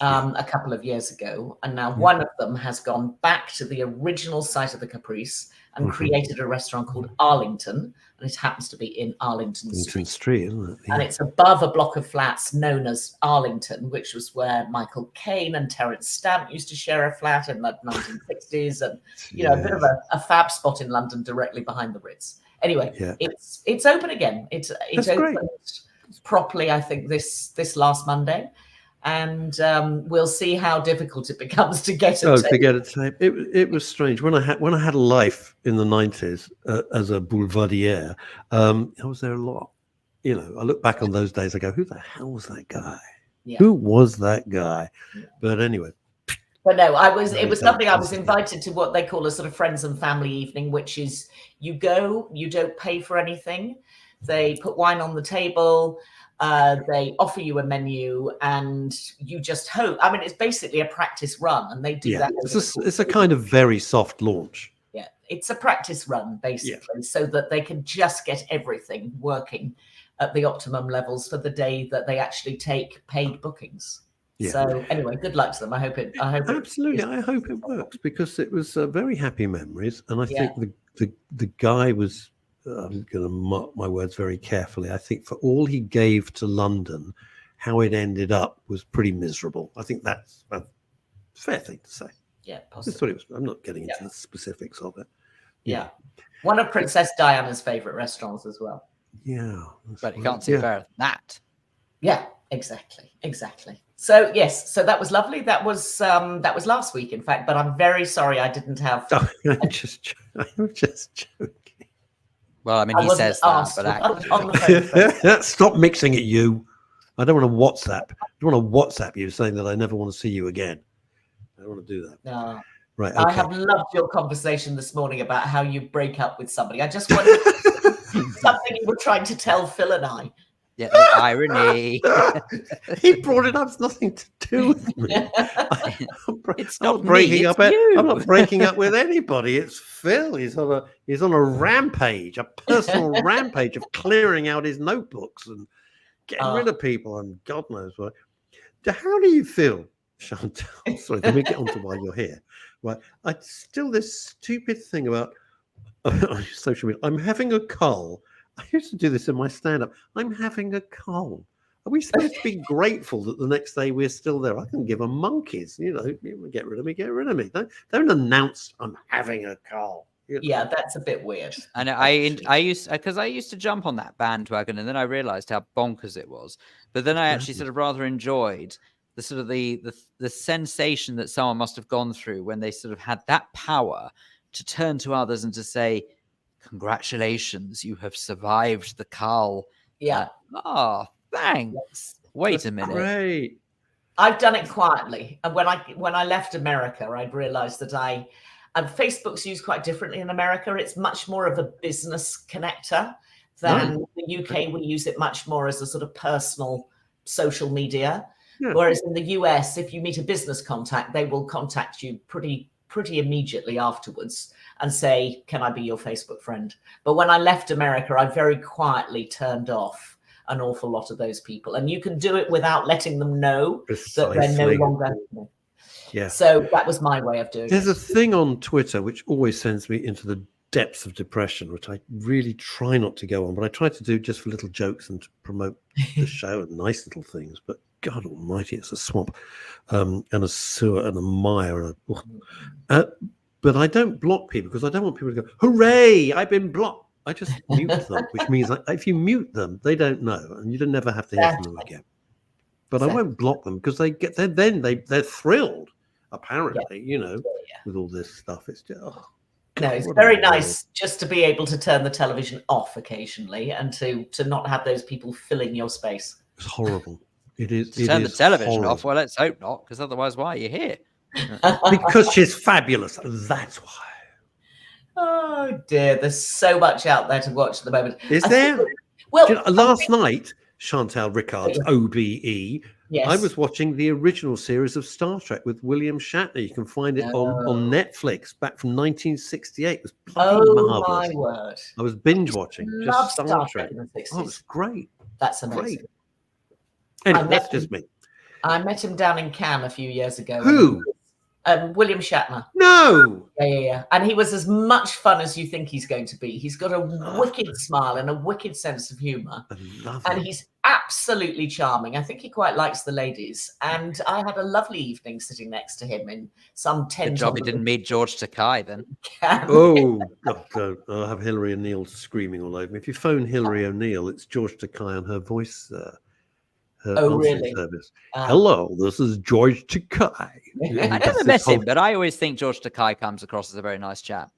a couple of years ago. And now one of them has gone back to the original site of the Caprice and created a restaurant called Arlington. And it happens to be in Arlington Street. Isn't it? And it's above a block of flats known as Arlington, which was where Michael Kane and Terence Stamp used to share a flat in the 1960s. And, a bit of a fab spot in London directly behind the Ritz. Anyway, it's open again. It's opened properly, I think, this last Monday. and we'll see how difficult it becomes to get Oh, a to get a tape. It was strange when I had a life in the 90s as a boulevardier. I was there a lot. You know, I look back on those days. I go, who the hell was that guy? Yeah. Who was that guy? Yeah. But anyway. But no, it was lovely. I was invited to what they call a sort of friends and family evening, which is you go, you don't pay for anything. They put wine on the table. They offer you a menu, and you just hope. I mean, it's basically a practice run, and they do that. It's a kind of very soft launch. Yeah, it's a practice run, basically, so that they can just get everything working at the optimum levels for the day that they actually take paid bookings. Yeah. So anyway, good luck to them. I hope absolutely. I hope it works, because it was very happy memories, and I think the guy was. I'm going to mark my words very carefully. I think for all he gave to London, how it ended up was pretty miserable. I think that's a fair thing to say. Yeah, possibly. That's what it was. I'm not getting into the specifics of it. Yeah. One of Princess Diana's favorite restaurants as well. Yeah. But you can't see better than that. Yeah, exactly. So yes, so that was lovely. That was last week, in fact. But I'm very sorry I didn't have. Oh, I'm just joking. Well, I mean, he says that, but on the phone. Stop mixing it, you. I don't want to WhatsApp. I don't want to WhatsApp you saying that I never want to see you again. I don't want to do that. No. Right. Okay. I have loved your conversation this morning about how you break up with somebody. I just wondered something you were trying to tell Phil and I. Yeah, the irony. He brought it up. It's nothing to do with me. It's not breaking me, up. you. I'm not breaking up with anybody. It's Phil. He's on a rampage, a personal rampage of clearing out his notebooks and getting rid of people, and God knows what. How do you feel, Chantal? Sorry, let me get on to why you're here. Right, I still this stupid thing about social media. I'm having a cull. I used to do this in my stand-up. I'm having a cull. Are we supposed to be grateful that the next day we're still there? I can give a monkeys. You know, get rid of me, get rid of me. Don't announce I'm having a cull. You know? Yeah, that's a bit weird. And I used to jump on that bandwagon, and then I realized how bonkers it was. But then I actually sort of rather enjoyed the sort of the sensation that someone must have gone through when they sort of had that power to turn to others and to say, congratulations, you have survived the cull. Yeah. Thanks. Wait a minute. Great. I've done it quietly. And when I left America, I'd realized that Facebook's used quite differently in America. It's much more of a business connector than the UK. We use it much more as a sort of personal social media. Yeah. Whereas in the US, if you meet a business contact, they will contact you pretty immediately afterwards and say, can I be your Facebook friend? But when I left America, I very quietly turned off an awful lot of those people. And you can do it without letting them know that they're no longer. Yeah. So that was my way of doing it. There's a thing on Twitter which always sends me into the depths of depression, which I really try not to go on, but I try to do just for little jokes and to promote the show and nice little things. But God almighty, it's a swamp and a sewer and a mire. But I don't block people because I don't want people to go, hooray, I've been blocked. I just mute them, which means if you mute them, they don't know, and you don't never have to hear from them again. But I won't block them because they're thrilled, apparently, with all this stuff. It's just, no, it's very nice just to be able to turn the television off occasionally and to not have those people filling your space. It's horrible. It is. To turn the television off. Well, let's hope not, because otherwise, why are you here? Because she's fabulous. That's why. Oh dear, there's so much out there to watch at the moment. Is there? Well, last night, Chantal Rickards, OBE. Yes. I was watching the original series of Star Trek with William Shatner. You can find it on Netflix back from 1968. It was bloody marvelous. My word! I was binge watching just Star Trek. In the 60s. Oh, it was great. That's amazing. Great. Anyway, that's just me. I met him down in Cannes a few years ago. Who? William Shatner. No. Yeah. And he was as much fun as you think he's going to be. He's got a wicked smile and a wicked sense of humor. I love and it. He's absolutely charming. I think he quite likes the ladies. And I had a lovely evening sitting next to him in some tent. Good job he didn't meet George Takei then. Oh, I'll have Hilary O'Neill screaming all over me. If you phone Hilary O'Neill, it's George Takei on her voice her Oh, answering really? service. Hello, this is George Takei. I never met him, but I always think George Takei comes across as a very nice chap.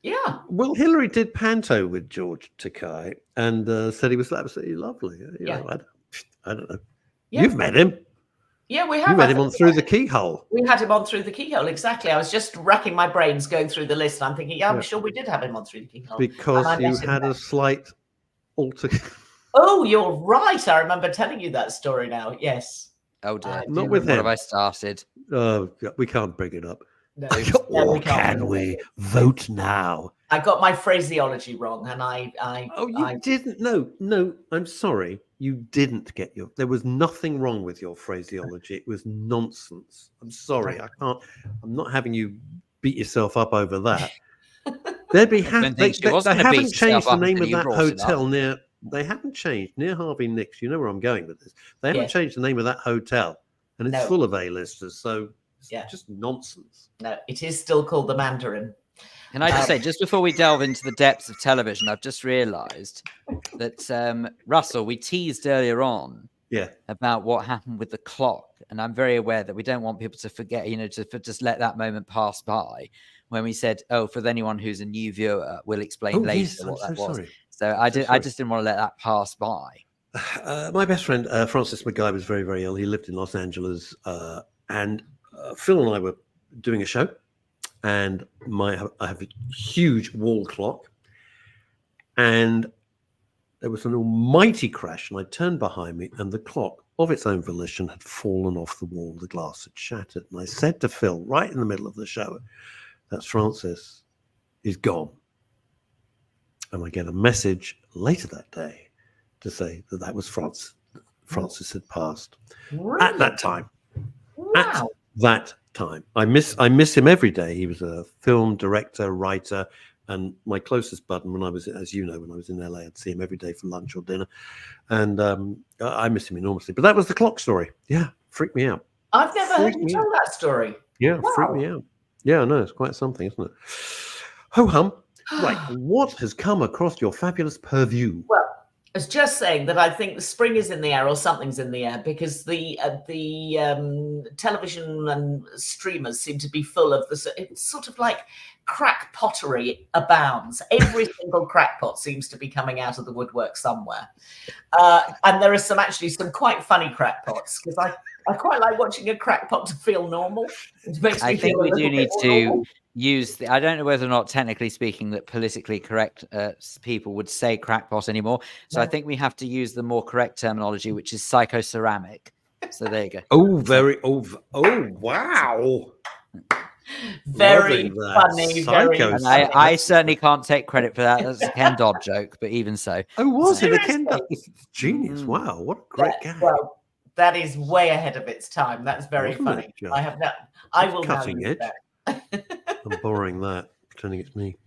Yeah. Well, Hillary did panto with George Takei and said he was absolutely lovely. You know, I don't know. Yeah. You've met him. Yeah, we have. You met him on Through the Keyhole. We had him on Through the Keyhole, exactly. I was just racking my brains going through the list. I'm thinking, I'm sure we did have him on Through the Keyhole. Because you had a slight alter. Oh, you're right. I remember telling you that story now. Yes. Oh dear. Not with him. What have I started? We can't bring it up. No, or can we? Vote now. I got my phraseology wrong, and you didn't. No. I'm sorry. You didn't get there was nothing wrong with your phraseology. It was nonsense. I'm sorry. I can't. I'm not having you beat yourself up over that. They'd be happy. They haven't changed the name of that hotel near. They haven't changed near Harvey Nicks. You know where I'm going with this. They haven't changed the name of that hotel, and it's full of A-listers. So it's just nonsense. No, it is still called the Mandarin. Can I just say, just before we delve into the depths of television, I've just realised that Russell, we teased earlier on about what happened with the clock, and I'm very aware that we don't want people to forget, to just let that moment pass by. When we said, for anyone who's a new viewer, we'll explain later what that was. Sorry. So I just didn't want to let that pass by. My best friend Francis McGuy was very, very ill. He lived in Los Angeles, and Phil and I were doing a show. And I have a huge wall clock, and there was an almighty crash, and I turned behind me, and the clock, of its own volition, had fallen off the wall. The glass had shattered, and I said to Phil, right in the middle of the show, "That's Francis is gone." And I get a message later that day to say that was Francis. Francis had passed at that time. Wow. At that time. I miss him every day. He was a film director, writer, and my closest bud. When I was, as you know, when I was in LA, I'd see him every day for lunch or dinner, and I miss him enormously. But that was the clock story. Yeah, freaked me out. I've never heard you tell that story. Yeah, freaked me out. Yeah, I know, it's quite something, isn't it? Ho hum. Right, what has come across your fabulous purview? Well, I was just saying that I think the spring is in the air, or something's in the air, because the television and streamers seem to be full of this. It's sort of like crack pottery abounds. Every single crackpot seems to be coming out of the woodwork somewhere, and there are some quite funny crackpots, because I quite like watching a crackpot to feel normal. It makes me I think feel we do need to normal. use I don't know whether or not, technically speaking, that politically correct people would say crackpot anymore. So I think we have to use the more correct terminology, which is psychoceramic. So there you go. Wow. Very funny. And I certainly can't take credit for that. That's a Ken Dodd joke, but even so. Oh, was it a Ken Dodd? Genius. Wow, what a great guy. Well, that is way ahead of its time. That's very funny. I will cutting edge. That. I'm borrowing that, pretending it's me.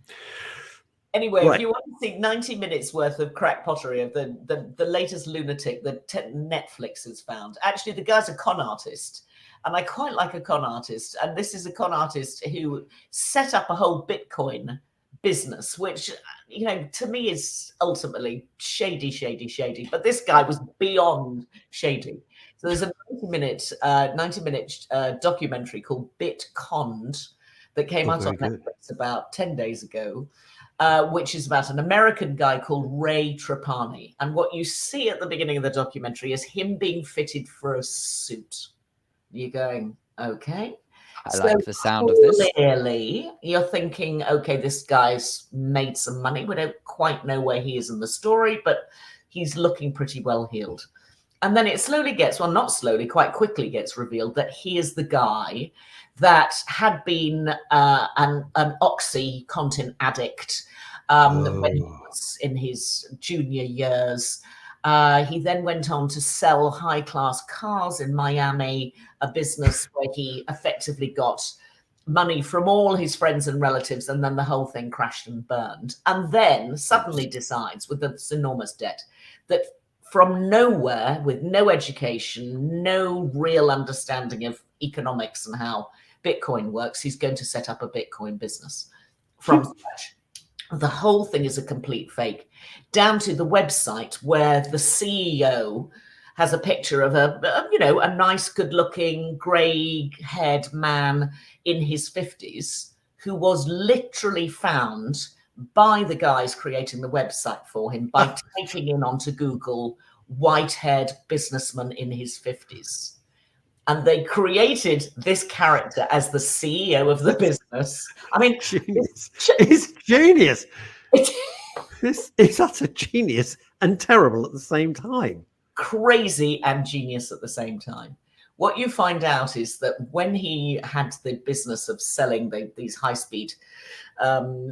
Anyway, if you want to see 90 minutes worth of crack pottery of the latest lunatic that Netflix has found, actually the guy's a con artist, and I quite like a con artist. And this is a con artist who set up a whole Bitcoin business, which, to me is ultimately shady. But this guy was beyond shady. So there's a 90-minute documentary called Bitconned that came out on Netflix about 10 days ago, which is about an American guy called Ray Trapani. And what you see at the beginning of the documentary is him being fitted for a suit. You're going, okay. I like the sound of this. Clearly, you're thinking, okay, this guy's made some money. We don't quite know where he is in the story, but he's looking pretty well heeled. And then it quite quickly gets revealed that he is the guy that had been an OxyContin addict when he was in his junior years. He then went on to sell high-class cars in Miami, a business where he effectively got money from all his friends and relatives, and then the whole thing crashed and burned. And then suddenly decides, with this enormous debt, that from nowhere, with no education, no real understanding of economics and how Bitcoin works, he's going to set up a Bitcoin business from scratch. The whole thing is a complete fake, down to the website where the CEO has a picture of a nice, good-looking, grey-haired man in his 50s who was literally found by the guys creating the website for him by typing in onto Google white-haired businessman in his 50s. And they created this character as the CEO of the business. I mean, genius. It's genius. It's utter genius and terrible at the same time. Crazy and genius at the same time. What you find out is that when he had the business of selling these high-speed,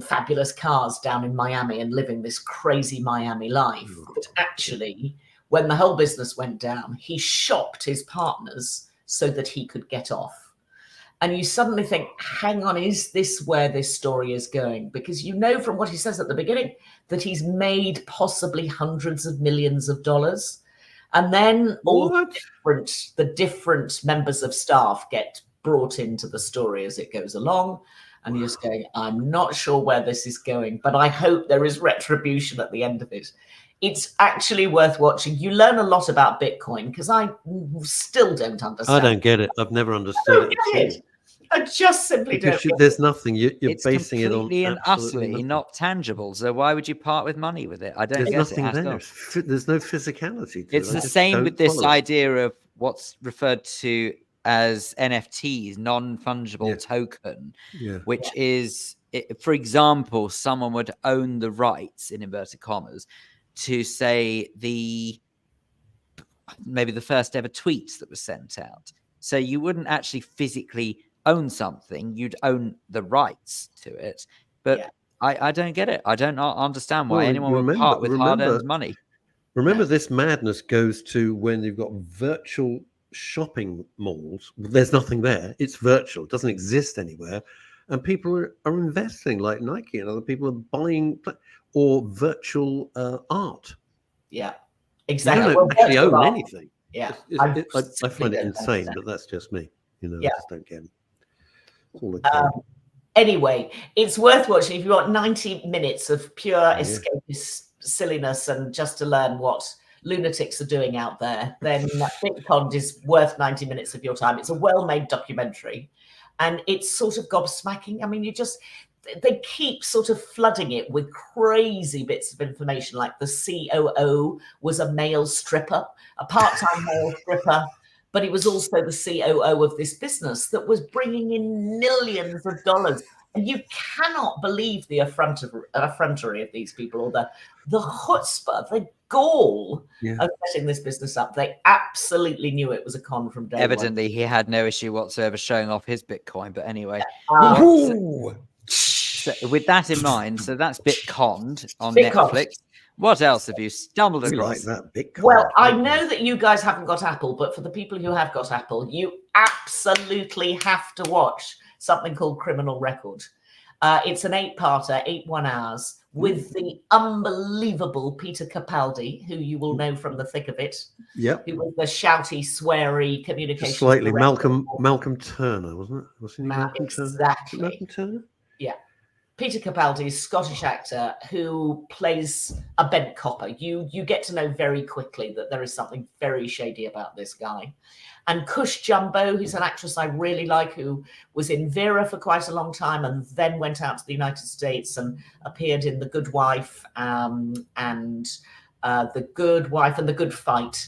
fabulous cars down in Miami and living this crazy Miami life, that actually, when the whole business went down, he shopped his partners so that he could get off. And you suddenly think, hang on, is this where this story is going? Because you know from what he says at the beginning that he's made possibly hundreds of millions of dollars. And then all the different members of staff get brought into the story as it goes along. And you're just going, I'm not sure where this is going, but I hope there is retribution at the end of it. It's actually worth watching. You learn a lot about Bitcoin because I still don't understand. I don't get it. I've never understood it. I just simply don't. There's nothing. You're it's basing it on completely and utterly nothing. not tangible. So why would you part with money with it? I don't There's get nothing it. there. There's no physicality to it's it. the same with this idea of what's referred to as NFTs, non-fungible token, which is, for example, someone would own the rights, in inverted commas, to say maybe the first ever tweets that was sent out. So you wouldn't actually physically own something, you'd own the rights to it. But I don't get it. I don't understand why anyone would part with hard-earned money. Remember, this madness goes to when you've got virtual shopping malls. There's nothing there. It's virtual. It doesn't exist anywhere. And people are investing, like Nike and other people are buying or virtual art. Yeah, exactly. You don't actually own anything. Yeah, I find it insane, but that's just me. I just don't get it. Anyway, it's worth watching if you want 90 minutes of pure escapist silliness and just to learn what lunatics are doing out there. Then Bitcoin is worth 90 minutes of your time. It's a well-made documentary, and it's sort of gobsmacking. I mean, they keep sort of flooding it with crazy bits of information, like the COO was a male stripper, a part-time male stripper. But he was also the COO of this business that was bringing in millions of dollars. And you cannot believe the effrontery of these people, or the chutzpah, the gall of setting this business up. They absolutely knew it was a con from day one. Evidently, he had no issue whatsoever showing off his Bitcoin. But anyway, so with that in mind, so that's Bitconned on Netflix. What else have you stumbled across? Like that Bitcoin. Well, I know that you guys haven't got Apple, but for the people who have got Apple, you absolutely have to watch something called Criminal Record. It's an 8-parter, 8 1-hours, with the unbelievable Peter Capaldi, who you will know from the thick of it. Yep. Who was the shouty, sweary communication. Just slightly Malcolm Turner, wasn't it? Wasn't he Malcolm Turner? Exactly. Malcolm Turner? Yeah. Peter Capaldi is a Scottish actor who plays a bent copper. You get to know very quickly that there is something very shady about this guy. And Cush Jumbo, who's an actress I really like, who was in Vera for quite a long time and then went out to the United States and appeared in The Good Wife and The Good Wife and The Good Fight.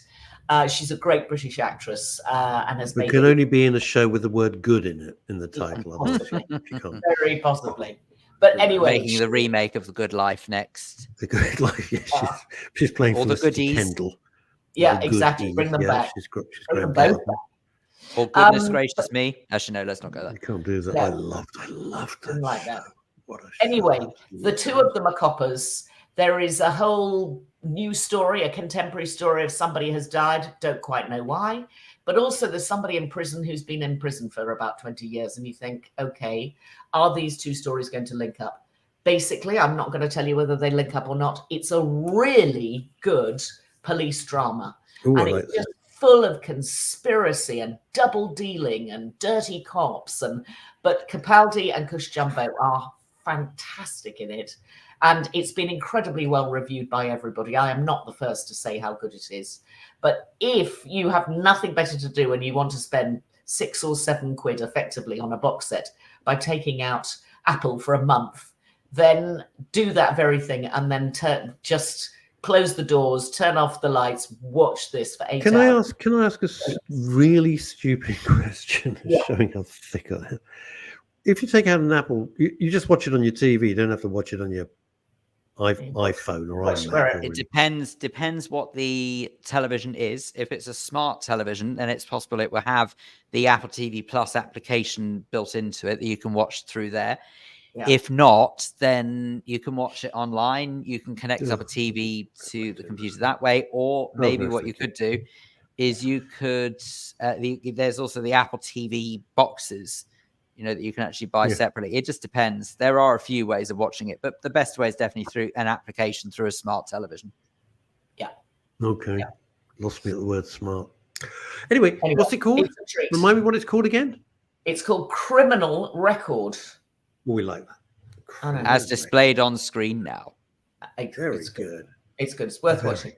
She's a great British actress and has made. It can only be in a show with the word "good" in it in the title. Very possibly. But anyway, making the remake of The Good Life next. The Good Life, she's playing for the Goodies. Kendall. Yeah, exactly. Bring them back. She's Bring them both back. Oh, goodness gracious me. Actually, no, let's not go there. You can't do that. Yeah. I loved that. Like that. Anyway, the two of them are coppers. There is a whole new story, a contemporary story of somebody has died. Don't quite know why. But also there's somebody in prison who's been in prison for about 20 years. And you think, okay, are these two stories going to link up? Basically, I'm not going to tell you whether they link up or not. It's a really good police drama. Ooh, and it's just full of conspiracy and double dealing and dirty cops. But Capaldi and Cush Jumbo are fantastic in it. And it's been incredibly well reviewed by everybody. I am not the first to say how good it is. But if you have nothing better to do and you want to spend £6 or £7 effectively on a box set by taking out Apple for a month, then do that very thing and then just close the doors, turn off the lights, watch this for 8 hours. Can I ask a really stupid question? Yeah. Showing how thick I am. If you take out an Apple, you just watch it on your TV. You don't have to watch it on your iPhone or iMac. It depends what the television is. If it's a smart television, then it's possible it will have the Apple TV Plus application built into it that you can watch through there. Yeah. If not, then you can watch it online. You can connect up a TV to the computer that way, or maybe what you could do is you could. There's also the Apple TV boxes, that you can actually buy separately. It just depends. There are a few ways of watching it, but the best way is definitely through an application through a smart television. Yeah. Okay. Yeah. Lost me at the word smart. Anyway, what's it called? Remind me what it's called again. It's called Criminal Record. Well, we like that. As displayed on screen now. Very good. It's good. It's worth watching.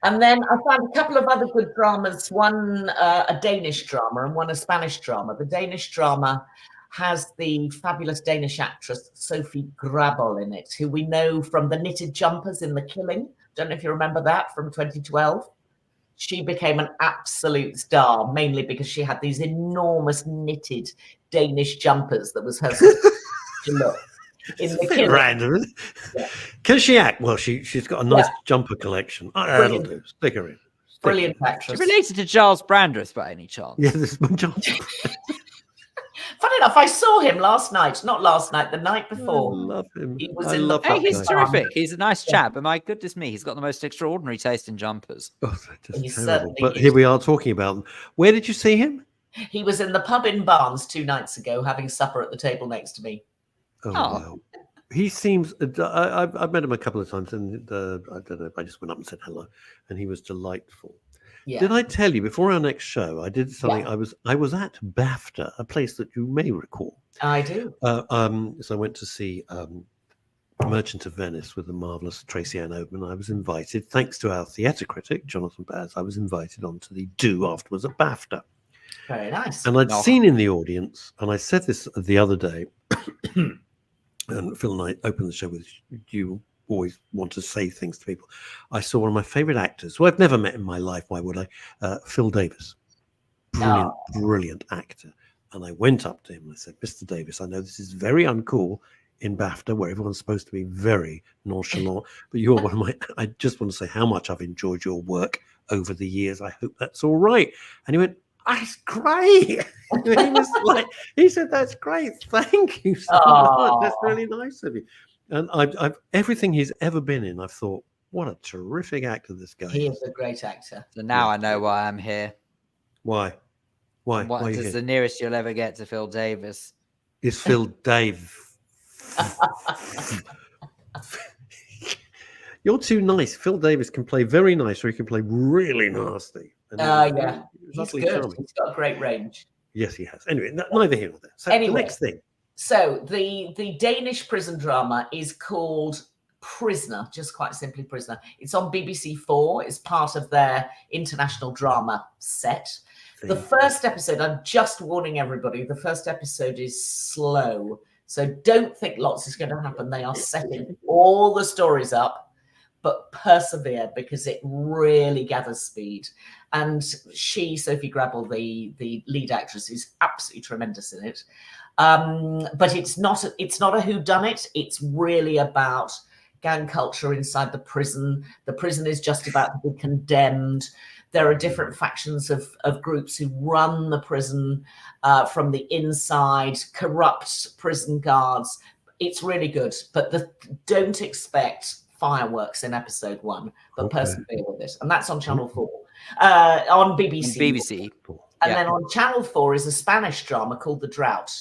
And then I found a couple of other good dramas. One a Danish drama and one a Spanish drama. The Danish drama has the fabulous Danish actress Sophie Grabol in it, who we know from the knitted jumpers in The Killing. Don't know if you remember that from 2012. She became an absolute star, mainly because she had these enormous knitted Danish jumpers that was her look. In The Killing. Random. Yeah. Can she act? Well, she's got a nice jumper collection. That'll do. Stick her in. Brilliant actress. She related to Giles Brandreth by any chance? Yeah, this is my Giles. Funny enough, I saw him last night. Not last night, the night before. I love him. He was he's terrific. He's a nice chap, but my goodness me, he's got the most extraordinary taste in jumpers. Oh, just terrible. But here we are talking about them. Where did you see him? He was in the pub in Barnes 2 nights ago, having supper at the table next to me. Oh, wow. He seems. I've met him a couple of times, and I don't know. I just went up and said hello, and he was delightful. Yeah. Did I tell you before our next show? I did something. Yeah. I was at BAFTA, a place that you may recall. I do. So I went to see Merchant of Venice with the marvelous Tracy Ann Oberman. I was invited, thanks to our theatre critic Jonathan Baz. I was invited on to the do afterwards at BAFTA. Very nice. And I'd seen in the audience, and I said this the other day. And Phil and I opened the show with, you always want to say things to people. I saw one of my favorite actors, who I've never met in my life, why would I? Phil Davis. Brilliant actor. And I went up to him and I said, Mr. Davis, I know this is very uncool in BAFTA, where everyone's supposed to be very nonchalant, but you're one of my, I just want to say how much I've enjoyed your work over the years. I hope that's all right. And he went, that's great. He said, that's great. Thank you so much. That's really nice of you. And I've everything he's ever been in, I've thought, what a terrific actor this guy is. He is a great actor. So now I know why I'm here. Why? Why? What is the nearest you'll ever get to Phil Davis? Is Phil Dave. You're too nice. Phil Davis can play very nice, or he can play really nasty. Yeah, he's good. Charming. He's got a great range. Yes, he has. Anyway, neither here nor there. So the next thing. So the Danish prison drama is called Prisoner, just quite simply Prisoner. It's on BBC 4. It's part of their international drama set. The first episode, I'm just warning everybody, the first episode is slow. So don't think lots is going to happen. They are setting all the stories up, but persevere because it really gathers speed. And Sophie Grabol, the lead actress, is absolutely tremendous in it. But it's not a whodunit. It's really about gang culture inside the prison. The prison is just about to be condemned. There are different factions of groups who run the prison from the inside, corrupt prison guards. It's really good, but don't expect fireworks in episode 1, but persevere with it. And that's on Channel 4, on BBC. And then on Channel 4 is a Spanish drama called The Drought,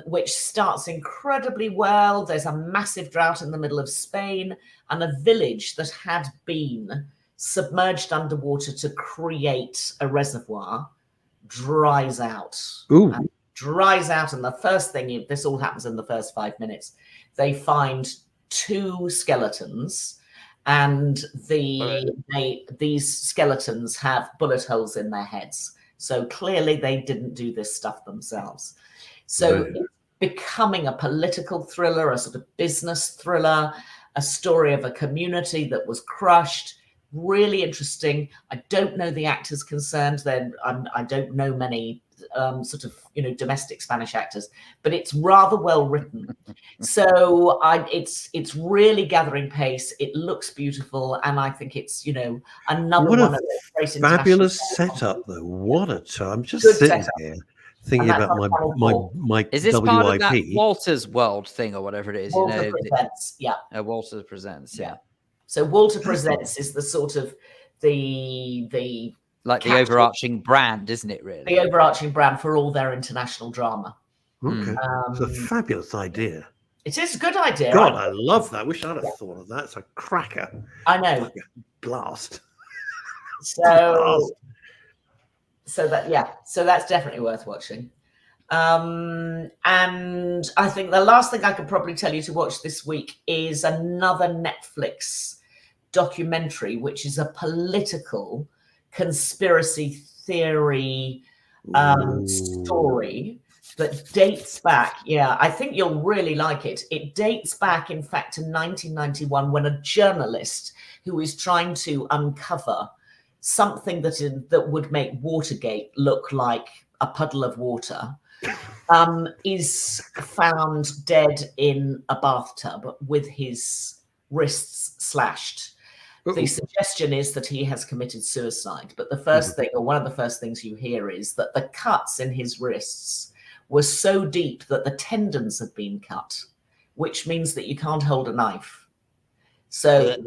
which starts incredibly well. There's a massive drought in the middle of Spain, and a village that had been submerged underwater to create a reservoir dries out. Dries out, and the first thing, this all happens in the first 5 minutes, they find 2 skeletons, and these skeletons have bullet holes in their heads. So clearly they didn't do this stuff themselves. So Right. it's becoming a political thriller, a sort of business thriller, a story of a community that was crushed. Really interesting. I don't know the actors concerned. Then I don't know many sort of domestic Spanish actors, but it's rather well written. So it's really gathering pace. It looks beautiful, and I think it's another What one a of those great fabulous international setup, though. What a time! I'm just Good sitting setup. here And thinking that's about on Channel 4. my Is this part of that WIP. Walter's World thing or whatever it is? Walter Presents, yeah. Walter Presents, yeah. So Walter Presents is the sort of the like the overarching brand, isn't it? Really, the overarching brand for all their international drama. Okay, it's a fabulous idea. It is a good idea. God, I love that. Wish I'd have thought of that. It's a cracker. I know. Like a blast. So that's definitely worth watching. And I think the last thing I could probably tell you to watch this week is another Netflix documentary, which is a political conspiracy theory story that dates back. Yeah, I think you'll really like it. It dates back, in fact, to 1991, when a journalist who is trying to uncover something that would make Watergate look like a puddle of water is found dead in a bathtub with his wrists slashed. The suggestion is that he has committed suicide, but the first thing, or one of the first things you hear, is that the cuts in his wrists were so deep that the tendons had been cut, which means that you can't hold a knife. So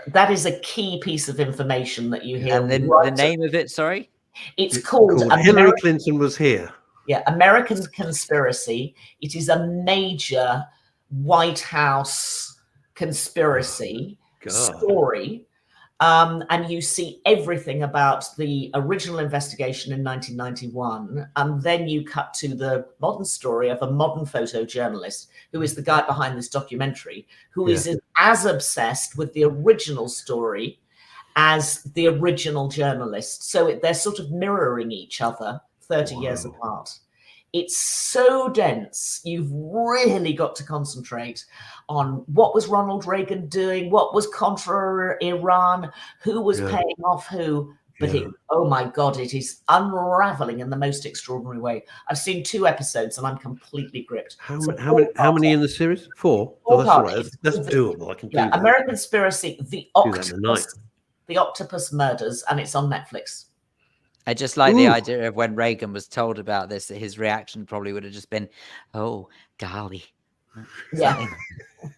that is a key piece of information that you hear. And then the name of it, sorry? It's called Hillary Clinton Was Here. Yeah, American Conspiracy. It is a major White House conspiracy story. And you see everything about the original investigation in 1991. And then you cut to the modern story of a modern photojournalist who is the guy behind this documentary, who is as obsessed with the original story as the original journalist. So they're sort of mirroring each other 30 years apart. It's so dense. You've really got to concentrate on what was Ronald Reagan doing, what was contra Iran, who was paying off who. But oh my God, it is unraveling in the most extraordinary way. I've seen 2 episodes and I'm completely gripped. How many in the series? 4? Oh, that's all right. That's doable. I can do that. American Conspiracy, the Octopus Murders, and it's on Netflix. I just like the idea of when Reagan was told about this, that his reaction probably would have just been, "Oh, golly." Yeah.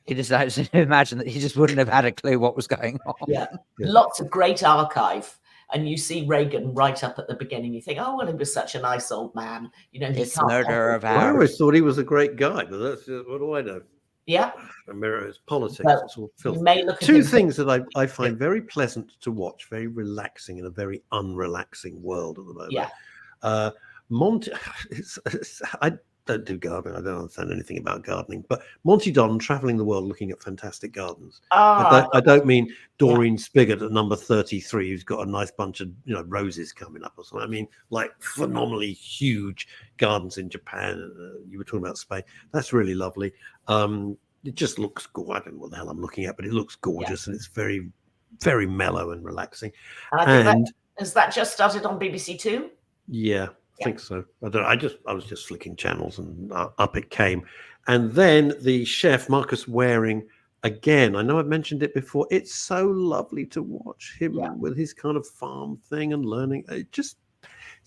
He just likes to imagine that he just wouldn't have had a clue what was going on. Yeah. Lots of great archive. And you see Reagan right up at the beginning. You think, oh, well, he was such a nice old man. It's murder of ours. I always thought he was a great guy, but that's what do I know? Yeah. America's politics. Well, it's all filth. Two things that I find very pleasant to watch, very relaxing in a very unrelaxing world at the moment. Yeah. Monty, I don't do gardening. I don't understand anything about gardening, but Monty Don traveling the world looking at fantastic gardens. I don't mean Doreen Spigot at number 33, who's got a nice bunch of roses coming up or something. I mean like phenomenally huge gardens in Japan. You were talking about Spain. That's really lovely. It just looks gorgeous. I don't know what the hell I'm looking at, but it looks gorgeous and it's very, very mellow and relaxing. And has that just started on BBC Two? Yeah. I think so. I don't know. I was just flicking channels and up it came. And then the chef, Marcus Waring, again, I know I've mentioned it before. It's so lovely to watch him with his kind of farm thing and learning. It's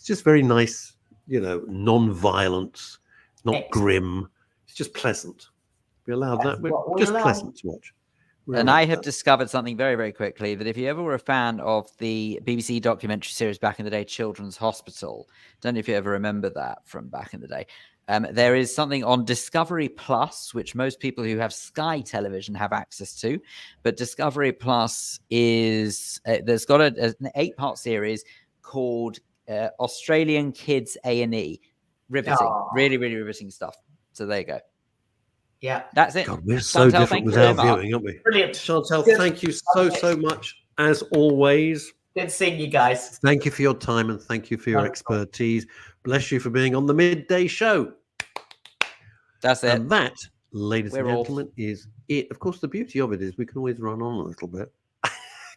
just very nice, non-violence, not grim. It's just pleasant. We allowed that. Just pleasant to watch. Really and I have discovered something very, very quickly, that if you ever were a fan of the BBC documentary series back in the day, Children's Hospital, don't know if you ever remember that from back in the day. There is something on Discovery Plus, which most people who have Sky Television have access to. But Discovery Plus is, there's got an 8-part series called Australian Kids A&E. Riveting. Really, really riveting stuff. So there you go. Yeah. That's it. God, we're so Chantal, different thank with you our very much. viewing, aren't we? Brilliant. Chantal, Good. thank you so much, as always. Good seeing you guys. Thank you for your time and thank you for your Wonderful. expertise. Bless you for being on the Midday Show. That's it. And that, ladies and We're off. gentlemen, is it. Of course, the beauty of it is we can always run on a little bit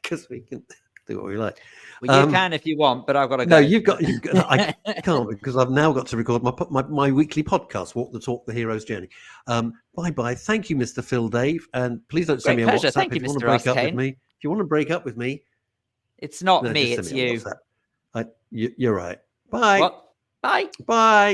because we can do what we like. Well, you can if you want, but I've got to No, go. you've got. I can't because I've now got to record my weekly podcast, Walk the Talk, the Hero's Journey. Bye. Thank you, Mr. Phil Dave, and please don't send Great me a pleasure. WhatsApp Thank if you, you want to Mr. break Russ up with Kane. me. If you want to break up with me, It's not no, me, just it's send me a you. WhatsApp. You're right. Bye. What? Bye. Bye.